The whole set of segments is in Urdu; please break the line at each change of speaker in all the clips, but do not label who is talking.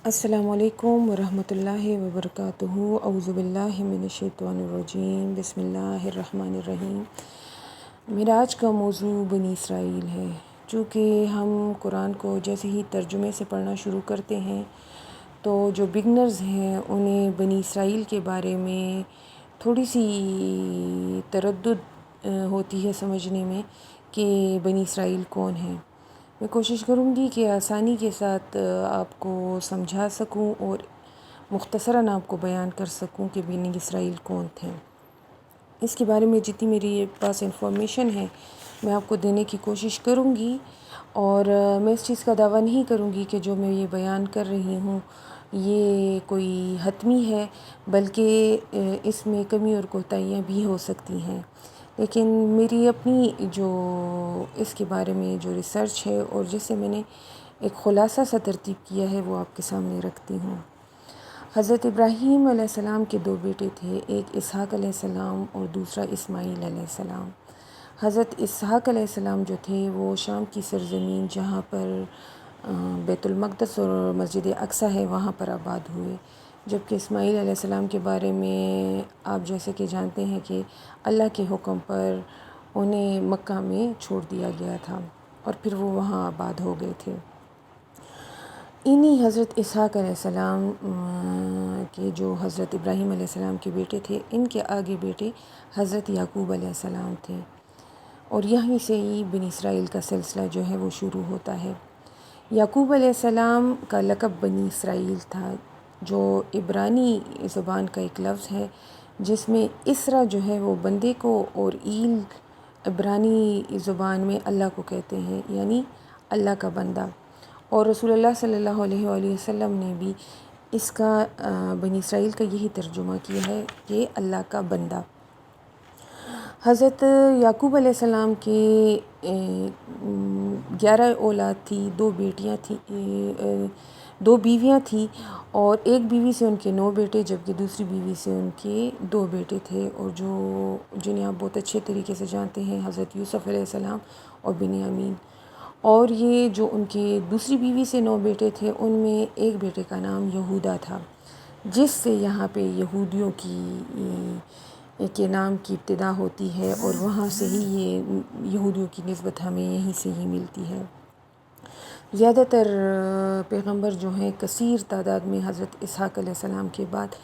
السلام علیکم ورحمۃ اللہ وبرکاتہ۔ اعوذ باللہ من الشیطان الرجیم، بسم اللہ الرحمن الرحیم۔ میرا آج کا موضوع بنی اسرائیل ہے۔ چونکہ ہم قرآن کو جیسے ہی ترجمے سے پڑھنا شروع کرتے ہیں تو جو بگنرز ہیں انہیں بنی اسرائیل کے بارے میں تھوڑی سی تردد ہوتی ہے سمجھنے میں کہ بنی اسرائیل کون ہے۔ میں کوشش کروں گی کہ آسانی کے ساتھ آپ کو سمجھا سکوں اور مختصراً آپ کو بیان کر سکوں کہ بنی اسرائیل کون تھے۔ اس کے بارے میں جتنی میری پاس انفارمیشن ہے میں آپ کو دینے کی کوشش کروں گی، اور میں اس چیز کا دعویٰ نہیں کروں گی کہ جو میں یہ بیان کر رہی ہوں یہ کوئی حتمی ہے، بلکہ اس میں کمی اور کوتاہیاں بھی ہو سکتی ہیں، لیکن میری اپنی جو اس کے بارے میں جو ریسرچ ہے اور جسے میں نے ایک خلاصہ سا ترتیب کیا ہے وہ آپ کے سامنے رکھتی ہوں۔ حضرت ابراہیم علیہ السلام کے دو بیٹے تھے، ایک اسحاق علیہ السلام اور دوسرا اسماعیل علیہ السلام۔ حضرت اسحاق علیہ السلام جو تھے وہ شام کی سرزمین جہاں پر بیت المقدس اور مسجد اقصیٰ ہے وہاں پر آباد ہوئے، جبکہ اسماعیل علیہ السلام کے بارے میں آپ جیسے کہ جانتے ہیں کہ اللہ کے حکم پر انہیں مکہ میں چھوڑ دیا گیا تھا اور پھر وہ وہاں آباد ہو گئے تھے۔ انہی حضرت اسحاق علیہ السلام کے جو حضرت ابراہیم علیہ السلام کے بیٹے تھے، ان کے آگے بیٹے حضرت یعقوب علیہ السلام تھے، اور یہیں سے ہی بنی اسرائیل کا سلسلہ جو ہے وہ شروع ہوتا ہے۔ یعقوب علیہ السلام کا لقب بنی اسرائیل تھا، جو عبرانی زبان کا ایک لفظ ہے جس میں اسرا جو ہے وہ بندے کو اور ایل عبرانی زبان میں اللہ کو کہتے ہیں، یعنی اللہ کا بندہ، اور رسول اللہ صلی اللہ علیہ وآلہ وسلم نے بھی اس کا بنی اسرائیل کا یہی ترجمہ کیا ہے کہ اللہ کا بندہ۔ حضرت یعقوب علیہ السلام کے 11 اولاد تھی، 2 بیٹیاں تھیں، 2 بیویاں تھیں، اور ایک بیوی سے ان کے 9 بیٹے، جبکہ دوسری بیوی سے ان کے 2 بیٹے تھے، اور جنہیں آپ بہت اچھے طریقے سے جانتے ہیں، حضرت یوسف علیہ السلام اور بنیامین۔ اور یہ جو ان کی دوسری بیوی سے 9 بیٹے تھے ان میں ایک بیٹے کا نام یہودا تھا، جس سے یہاں پہ یہودیوں کے نام کی ابتدا ہوتی ہے، اور وہاں سے ہی یہ یہودیوں کی نسبت ہمیں یہیں سے ہی ملتی ہے۔ زیادہ تر پیغمبر جو ہیں کثیر تعداد میں حضرت اسحاق علیہ السلام کے بعد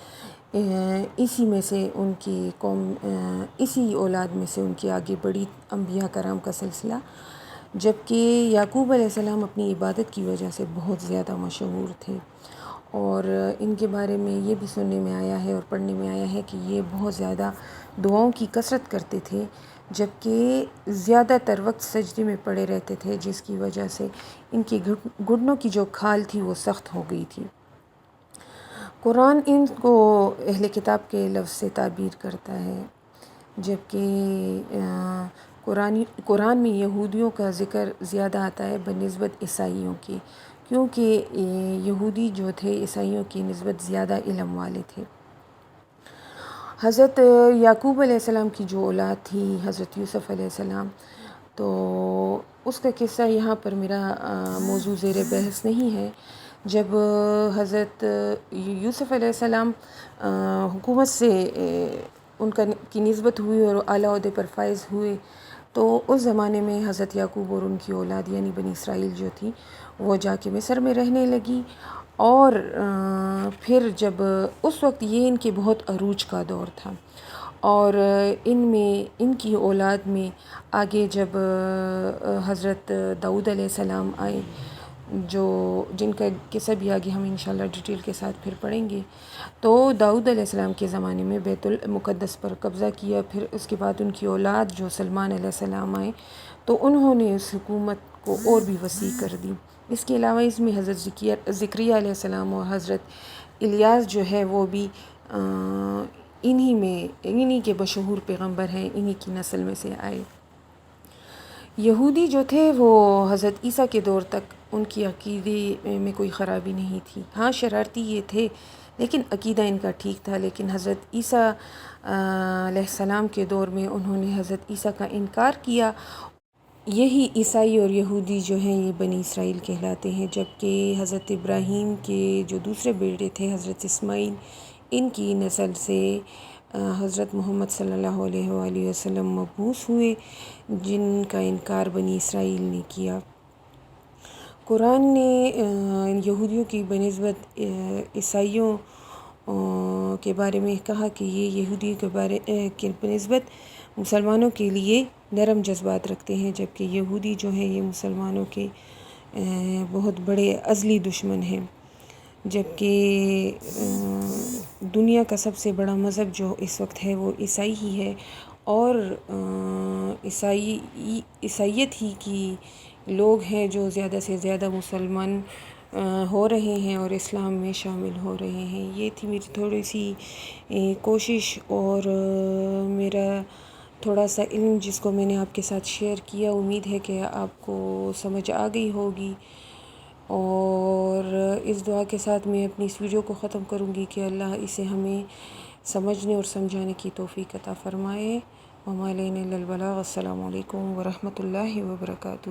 اسی میں سے ان کی قوم، اسی اولاد میں سے ان کی آگے بڑی انبیاء کرام کا سلسلہ، جبکہ یعقوب علیہ السلام اپنی عبادت کی وجہ سے بہت زیادہ مشہور تھے، اور ان کے بارے میں یہ بھی سننے میں آیا ہے اور پڑھنے میں آیا ہے کہ یہ بہت زیادہ دعاؤں کی کثرت کرتے تھے، جبکہ زیادہ تر وقت سجدے میں پڑے رہتے تھے، جس کی وجہ سے ان کی گھٹنوں کی جو کھال تھی وہ سخت ہو گئی تھی۔ قرآن ان کو اہل کتاب کے لفظ سے تعبیر کرتا ہے، جبکہ قرآن میں یہودیوں کا ذکر زیادہ آتا ہے بنسبت عیسائیوں کے، کیونکہ یہودی جو تھے عیسائیوں کی نسبت زیادہ علم والے تھے۔ حضرت یعقوب علیہ السلام کی جو اولاد تھی حضرت یوسف علیہ السلام، تو اس کا قصہ یہاں پر میرا موضوع زیر بحث نہیں ہے۔ جب حضرت یوسف علیہ السلام حکومت سے ان کی نسبت ہوئی اور اعلیٰ عہدے پر فائز ہوئے، تو اس زمانے میں حضرت یعقوب اور ان کی اولاد یعنی بنی اسرائیل جو تھی وہ جا کے مصر میں رہنے لگی، اور پھر جب اس وقت یہ ان کے بہت عروج کا دور تھا، اور ان کی اولاد میں آگے جب حضرت داؤد علیہ السلام آئے، جن کا قصہ بھی آگے ہم انشاءاللہ ڈیٹیل کے ساتھ پھر پڑھیں گے، تو داؤد علیہ السلام کے زمانے میں بیت المقدس پر قبضہ کیا، پھر اس کے بعد ان کی اولاد جو سلمان علیہ السلام آئے تو انہوں نے اس حکومت کو اور بھی وسیع کر دی۔ اس کے علاوہ اس میں حضرت زکریا علیہ السلام اور حضرت الیاس جو ہے وہ بھی انہی کے مشہور پیغمبر ہیں، انہی کی نسل میں سے آئے۔ یہودی جو تھے وہ حضرت عیسیٰ کے دور تک ان کی عقیدے میں کوئی خرابی نہیں تھی، ہاں شرارتی یہ تھے لیکن عقیدہ ان کا ٹھیک تھا، لیکن حضرت عیسیٰ علیہ السلام کے دور میں انہوں نے حضرت عیسیٰ کا انکار کیا، یہی عیسائی اور یہودی جو ہیں یہ بنی اسرائیل کہلاتے ہیں، جبکہ حضرت ابراہیم کے جو دوسرے بیٹے تھے حضرت اسماعیل، ان کی نسل سے حضرت محمد صلی اللہ علیہ وآلہ وسلم مبعوث ہوئے، جن کا انکار بنی اسرائیل نے کیا۔ قرآن نے یہودیوں کی بنسبت عیسائیوں کے بارے میں کہا کہ یہ یہودی کے بنسبت مسلمانوں کے لیے نرم جذبات رکھتے ہیں، جبکہ یہودی جو ہیں یہ مسلمانوں کے بہت بڑے ازلی دشمن ہیں۔ جبکہ دنیا کا سب سے بڑا مذہب جو اس وقت ہے وہ عیسائی ہی ہے، اور عیسائیت ہی کی لوگ ہیں جو زیادہ سے زیادہ مسلمان ہو رہے ہیں اور اسلام میں شامل ہو رہے ہیں۔ یہ تھی میری تھوڑی سی کوشش اور میرا تھوڑا سا علم جس کو میں نے آپ کے ساتھ شیئر کیا۔ امید ہے کہ آپ کو سمجھ آ گئی ہوگی، اور اس دعا کے ساتھ میں اپنی اس ویڈیو کو ختم کروں گی کہ اللہ اسے ہمیں سمجھنے اور سمجھانے کی توفیق عطا فرمائے۔ وما علینا الا البلاغ۔ السلام علیکم ورحمۃ اللہ وبرکاتہ۔